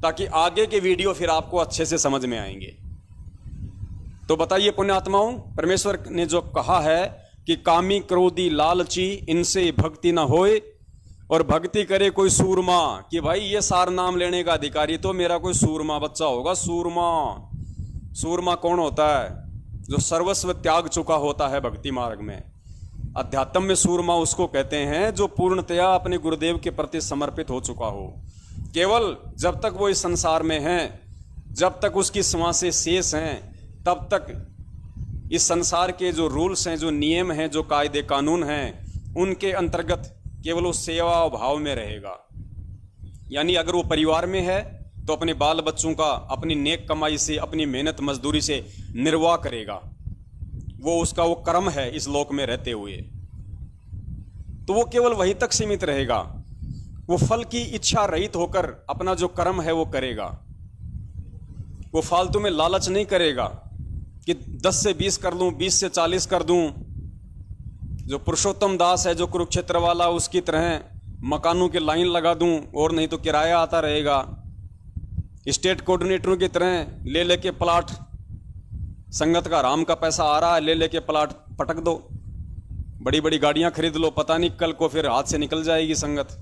A: ताकि आगे के वीडियो फिर आपको अच्छे से समझ में आएंगे। तो बताइए पुण्यात्माओं, परमेश्वर ने जो कहा है कि कामी, क्रोधी, लालची, इनसे भक्ति ना होए और भक्ति करे कोई सूरमा, कि भाई ये सार नाम लेने का अधिकारी तो मेरा कोई सूरमा बच्चा होगा। सूरमा कौन होता है? जो सर्वस्व त्याग चुका होता है भक्ति मार्ग में। अध्यात्म में सूरमा उसको कहते हैं जो पूर्णतया अपने गुरुदेव के प्रति समर्पित हो चुका हो। केवल जब तक वो इस संसार में है, जब तक उसकी श्वासें शेष हैं, तब तक इस संसार के जो रूल्स हैं, जो नियम हैं, जो कायदे कानून हैं, उनके अंतर्गत केवल वो सेवा भाव में रहेगा। यानी अगर वो परिवार में है तो अपने बाल बच्चों का अपनी नेक कमाई से, अपनी मेहनत मजदूरी से निर्वाह करेगा। वो उसका वो कर्म है इस लोक में रहते हुए, तो वो केवल वहीं तक सीमित रहेगा। वो फल की इच्छा रहित होकर अपना जो कर्म है वो करेगा। वो फालतू में लालच नहीं करेगा कि 10 से 20 कर लूं, 20 से 40 कर दूं। जो पुरुषोत्तम दास है, जो कुरुक्षेत्र वाला, उसकी तरह मकानों की लाइन लगा दूं और नहीं तो किराया आता रहेगा। स्टेट कोऑर्डिनेटरों की तरह ले लेके प्लाट, संगत का राम का पैसा आ रहा है, ले लेके प्लाट पटक दो, बड़ी बड़ी गाड़ियां खरीद लो, पता नहीं कल को फिर हाथ से निकल जाएगी संगत।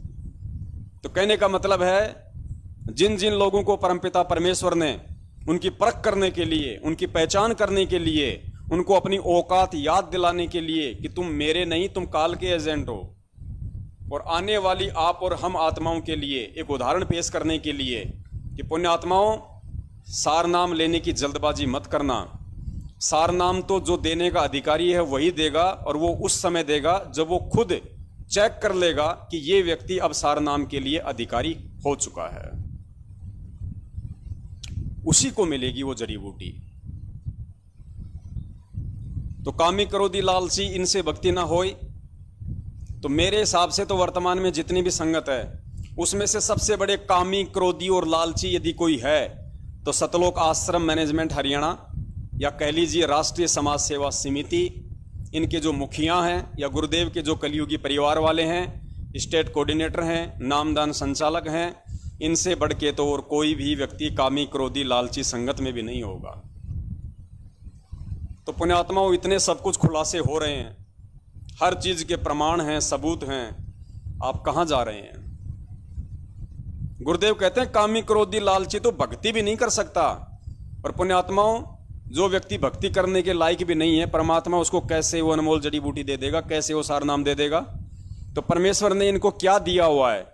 A: तो कहने का मतलब है, जिन जिन लोगों को परमपिता परमेश्वर ने उनकी परख करने के लिए, उनकी पहचान करने के लिए, उनको अपनी औकात याद दिलाने के लिए कि तुम मेरे नहीं, तुम काल के एजेंट हो, और आने वाली आप और हम आत्माओं के लिए एक उदाहरण पेश करने के लिए कि पुण्य आत्माओं, सार नाम लेने की जल्दबाजी मत करना। सार नाम तो जो देने का अधिकारी है वही देगा, और वो उस समय देगा जब वो खुद चेक कर लेगा कि ये व्यक्ति अब सार नाम के लिए अधिकारी हो चुका है। उसी को मिलेगी वो जड़ी बूटी। तो कामी, क्रोधी, लालची, इनसे भक्ति ना होई। तो मेरे हिसाब से तो वर्तमान में जितनी भी संगत है उसमें से सबसे बड़े कामी, क्रोधी और लालची यदि कोई है तो सतलोक आश्रम मैनेजमेंट हरियाणा, या कह लीजिए राष्ट्रीय समाज सेवा समिति, इनके जो मुखिया हैं या गुरुदेव के जो कलियुगी परिवार वाले हैं, स्टेट कोऑर्डिनेटर हैं, नामदान संचालक हैं, इनसे बढ़ के तो और कोई भी व्यक्ति कामी, क्रोधी, लालची संगत में भी नहीं होगा। तो पुण्यात्माओं, इतने सब कुछ खुलासे हो रहे हैं, हर चीज के प्रमाण हैं, सबूत हैं, आप कहां जा रहे हैं? गुरुदेव कहते हैं कामी, क्रोधी, लालची तो भक्ति भी नहीं कर सकता। और पुण्यात्माओं, जो व्यक्ति भक्ति करने के लायक भी नहीं है, परमात्मा उसको कैसे वो अनमोल जड़ी बूटी दे देगा, कैसे वो सार नाम दे देगा? तो परमेश्वर ने इनको क्या दिया हुआ है?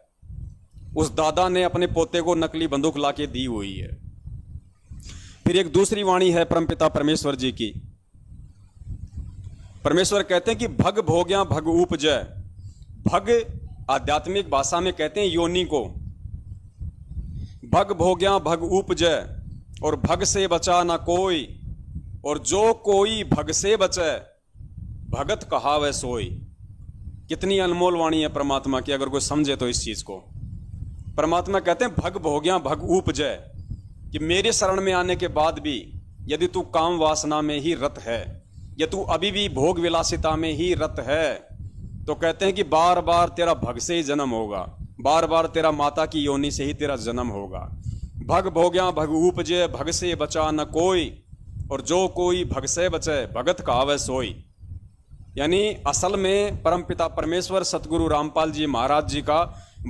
A: उस दादा ने अपने पोते को नकली बंदूक लाके दी हुई है। फिर एक दूसरी वाणी है परमपिता परमेश्वर जी की। परमेश्वर कहते हैं कि भग भोग्या भग उपजय। भग आध्यात्मिक भाषा में कहते हैं योनि को। भग भोग्या भग उपजय, और भग से बचा ना कोई, और जो कोई भग से बचे भगत कहावै सोई। कितनी अनमोल वाणी है परमात्मा की, अगर कोई समझे तो इस चीज को। परमात्मा कहते हैं भग भोग्या भग उपजय, कि मेरे शरण में आने के बाद भी यदि तू काम वासना में ही रत है, या तू अभी भी भोग विलासिता में ही रत है, तो कहते हैं कि बार बार तेरा भग से ही जन्म होगा, बार बार तेरा माता की योनि से ही तेरा जन्म होगा। भग भोग्या भग उपजे, भग से बचा न कोई, और जो कोई भग से बचे भगत कहावै सोई। यानी असल में परमपिता परमेश्वर सतगुरु रामपाल जी महाराज जी का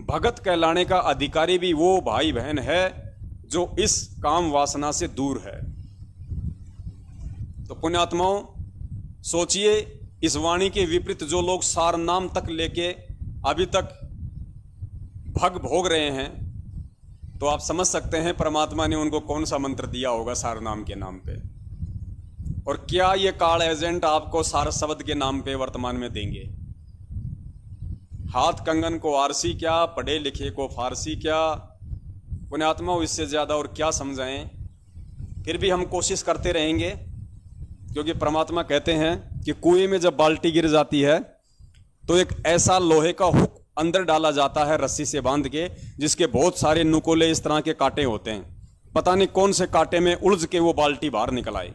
A: भगत कहलाने का अधिकारी भी वो भाई बहन है जो इस काम वासना से दूर है। तो पुण्यात्माओं, सोचिए, इस वाणी के विपरीत जो लोग सार नाम तक लेके अभी तक भग भोग रहे हैं, तो आप समझ सकते हैं परमात्मा ने उनको कौन सा मंत्र दिया होगा सार नाम के नाम पे। और क्या ये काल एजेंट आपको सार शब्द के नाम पे वर्तमान में देंगे? हाथ कंगन को आरसी क्या, पढ़े लिखे को फारसी क्या? पुण्यात्मा, इससे ज्यादा और क्या समझाएं? फिर भी हम कोशिश करते रहेंगे, क्योंकि परमात्मा कहते हैं कि कुएं में जब बाल्टी गिर जाती है तो एक ऐसा लोहे का हुक अंदर डाला जाता है रस्सी से बांध के, जिसके बहुत सारे नुकोले इस तरह के कांटे होते हैं। पता नहीं कौन से कांटे में उलझ के वो बाल्टी बाहर निकल आए।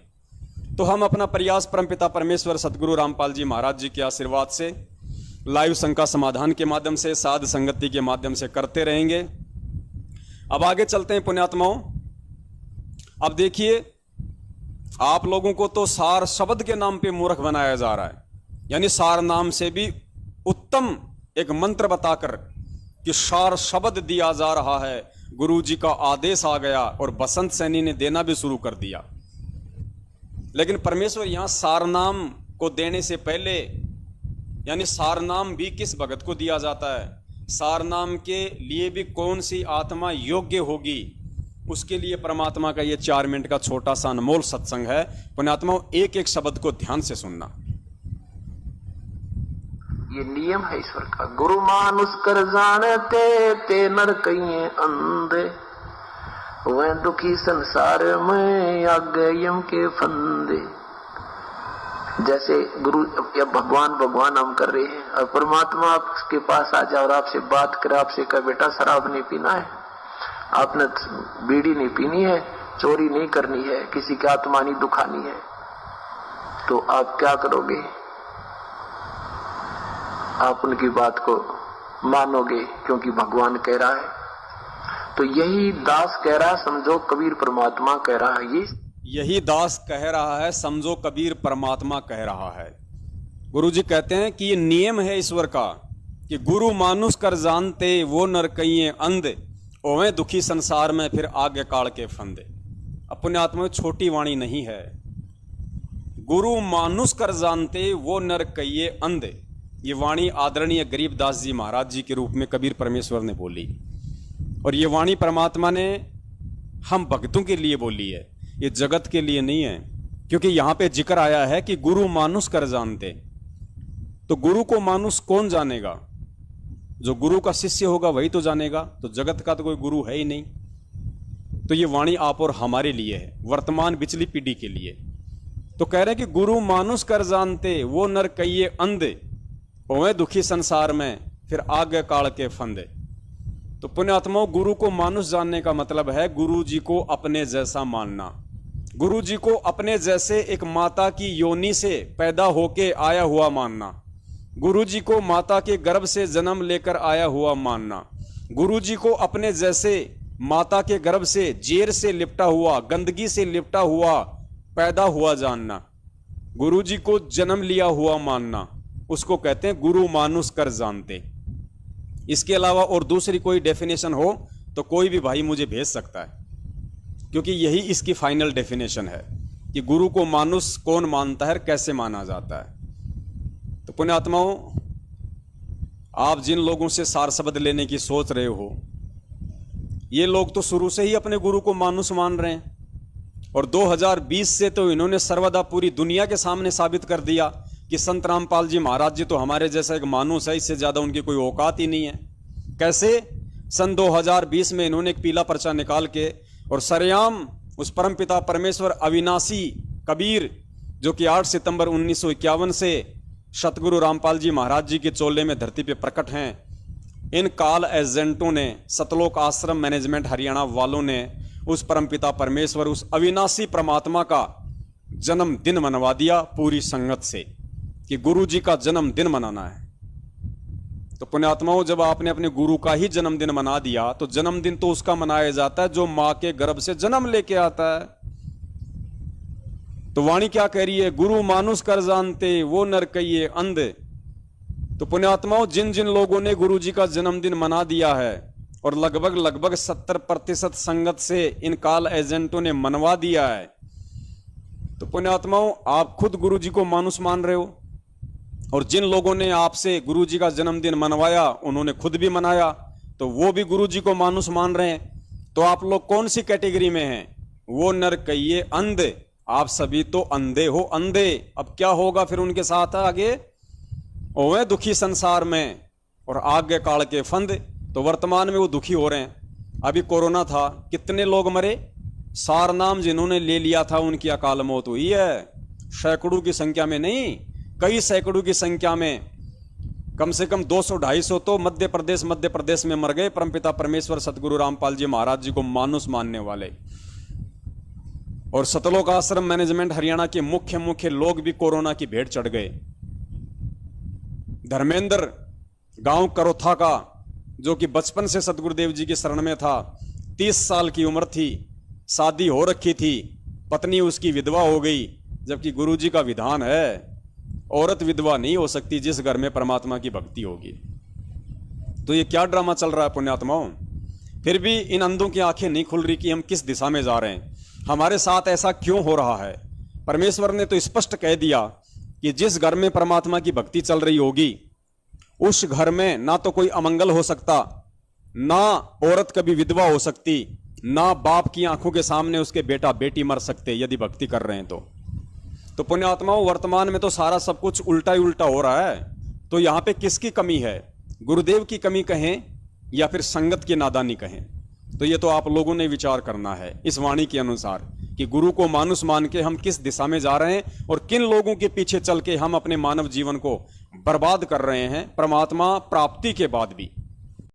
A: तो हम अपना प्रयास परमपिता परमेश्वर सतगुरु रामपाल जी महाराज जी के आशीर्वाद से लाइव शंका समाधान के माध्यम से, साध संगति के माध्यम से करते रहेंगे। अब आगे चलते हैं पुण्यात्माओं। अब देखिए, आप लोगों को तो सार शब्द के नाम पे मूर्ख बनाया जा रहा है, यानी सार नाम से भी उत्तम एक मंत्र बताकर कि सार शब्द दिया जा रहा है। गुरु जी का आदेश आ गया और बसंत सैनी ने देना भी शुरू कर दिया। लेकिन परमेश्वर यहां सार नाम को देने से पहले, यानी सार नाम भी किस भगत को दिया जाता है, सार नाम के लिए भी कौन सी आत्मा योग्य होगी, उसके लिए परमात्मा का ये 4 मिनट का छोटा सा अनमोल सत्संग है। पुण्यात्माओं, एक एक शब्द को ध्यान से सुनना।
B: ये नियम है ईश्वर का। गुरु मानुष कर जानते ते नर कहिए अंधे, वह दुखी संसार में आगे यम के फंदे। जैसे गुरु या भगवान भगवान हम कर रहे हैं, और परमात्मा आपके पास आ जाए और आपसे बात करे, आपसे कहे बेटा शराब नहीं पीना है, आपने बीड़ी नहीं पीनी है, चोरी नहीं करनी है, किसी की आत्मा नहीं दुखानी है, तो आप क्या करोगे? आप उनकी बात को मानोगे, क्योंकि भगवान कह रहा है। तो यही दास कह रहा है, समझो कबीर परमात्मा कह रहा है।
A: यही दास कह रहा है, समझो कबीर परमात्मा कह रहा है। गुरु जी कहते हैं कि ये नियम है ईश्वर का कि गुरु मानुष कर जानते वो नर कहिए अंध, ओवें दुखी संसार में फिर आगे काल के फंदे। अपने आत्मा में छोटी वाणी नहीं है। गुरु मानुष कर जानते वो नर कहिए अंध, ये वाणी आदरणीय गरीबदास जी महाराज जी के रूप में कबीर परमेश्वर ने बोली, और ये वाणी परमात्मा ने हम भक्तों के लिए बोली है, ये जगत के लिए नहीं है। क्योंकि यहां पे जिक्र आया है कि गुरु मानुष कर जानते, तो गुरु को मानुष कौन जानेगा? जो गुरु का शिष्य होगा वही तो जानेगा। तो जगत का तो कोई गुरु है ही नहीं। तो ये वाणी आप और हमारे लिए है, वर्तमान बिचली पीढ़ी के लिए। तो कह रहे हैं कि गुरु मानुष कर जानते वो नर कहिए अंधे, ओए दुखी संसार में फिर आगे काल के फंदे। तो पुण्यात्माओं, गुरु को मानुष जानने का मतलब है गुरु जी को अपने जैसा मानना, गुरु जी को अपने जैसे एक माता की योनि से पैदा होके आया हुआ मानना, गुरु जी को माता के गर्भ से जन्म लेकर आया हुआ मानना, गुरु जी को अपने जैसे माता के गर्भ से जेर से लिपटा हुआ, गंदगी से लिपटा हुआ पैदा हुआ जानना, गुरु जी को जन्म लिया हुआ मानना, उसको कहते हैं गुरु मानुष कर जानते। इसके अलावा और दूसरी कोई डेफिनेशन हो तो कोई भी भाई मुझे भेज सकता है, क्योंकि यही इसकी फाइनल डेफिनेशन है। कि गुरु को मानुष कौन मानता है, कैसे माना जाता है। तो पुण्यात्माओं, आप जिन लोगों से सार शब्द लेने की सोच रहे हो, ये लोग तो शुरू से ही अपने गुरु को मानुष मान रहे हैं, और 2020 से तो इन्होंने सर्वदा पूरी दुनिया के सामने साबित कर दिया कि संत रामपाल जी महाराज जी तो हमारे जैसा एक मानुष है, इससे ज्यादा उनकी कोई औकात ही नहीं है। कैसे? सन 2020 में इन्होंने एक पीला पर्चा निकाल के और सरेआम उस परमपिता परमेश्वर अविनाशी कबीर, जो कि 8 सितंबर 1951 से सतगुरु रामपाल जी महाराज जी के चोले में धरती पे प्रकट हैं, इन काल एजेंटों ने, सतलोक आश्रम मैनेजमेंट हरियाणा वालों ने उस परमपिता परमेश्वर, उस अविनाशी परमात्मा का जन्मदिन मनवा दिया पूरी संगत से कि गुरु जी का जन्मदिन मनाना है। तो पुण्यात्माओं, जब आपने अपने गुरु का ही जन्मदिन मना दिया तो जन्मदिन तो उसका मनाया जाता है जो मां के गर्भ से जन्म लेके आता है। तो वाणी क्या कह रही है? गुरु मानुष कर जानते, वो नर कहिए अंध। तो पुण्यात्माओं, जिन जिन लोगों ने गुरु जी का जन्मदिन मना दिया है, और लगभग 70% संगत से इन काल एजेंटों ने मनवा दिया है, तो पुण्यात्माओं, आप खुद गुरु जी को मानुष मान रहे हो, और जिन लोगों ने आपसे गुरु जी का जन्मदिन मनवाया उन्होंने खुद भी मनाया, तो वो भी गुरु जी को मानुष मान रहे हैं। तो आप लोग कौन सी कैटेगरी में हैं? वो नर कहिए अंध, आप सभी तो अंधे हो, अंधे। अब क्या होगा फिर उनके साथ आगे? ओवे दुखी संसार में और आगे काल के फंद। तो वर्तमान में वो दुखी हो रहे हैं। अभी कोरोना था, कितने लोग मरे? सार नाम जिन्होंने ले लिया था उनकी अकाल मौत हुई है। सैकड़ों की संख्या में नहीं, कई सैकड़ों की संख्या में, कम से कम 200-250 तो मध्य प्रदेश में मर गए परमपिता परमेश्वर सतगुरु रामपाल जी महाराज जी को मानुष मानने वाले। और सतलोक आश्रम मैनेजमेंट हरियाणा के मुख्य लोग भी कोरोना की भेंट चढ़ गए। धर्मेंद्र, गांव करोथा का, जो कि बचपन से सतगुरुदेव जी की शरण में था, 30 साल की उम्र थी, शादी हो रखी थी, पत्नी उसकी विधवा हो गई, जबकि गुरु जी का विधान है औरत विधवा नहीं हो सकती जिस घर में परमात्मा की भक्ति होगी। तो ये क्या ड्रामा चल रहा है पुण्यात्माओं? फिर भी इन अंधों की आंखें नहीं खुल रही कि हम किस दिशा में जा रहे हैं, हमारे साथ ऐसा क्यों हो रहा है। परमेश्वर ने तो स्पष्ट कह दिया कि जिस घर में परमात्मा की भक्ति चल रही होगी उस घर में ना तो कोई अमंगल हो सकता, ना औरत कभी विधवा हो सकती, ना बाप की आंखों के सामने उसके बेटा बेटी मर सकते यदि भक्ति कर रहे हैं तो पुण्यात्माओं, वर्तमान में तो सारा सब कुछ उल्टा ही उल्टा हो रहा है। तो यहां पे किसकी कमी है? गुरुदेव की कमी कहें या फिर संगत की नादानी कहें? तो ये तो आप लोगों ने विचार करना है इस वाणी के अनुसार कि गुरु को मानुष मान के हम किस दिशा में जा रहे हैं और किन लोगों के पीछे चल के हम अपने मानव जीवन को बर्बाद कर रहे हैं परमात्मा प्राप्ति के बाद भी।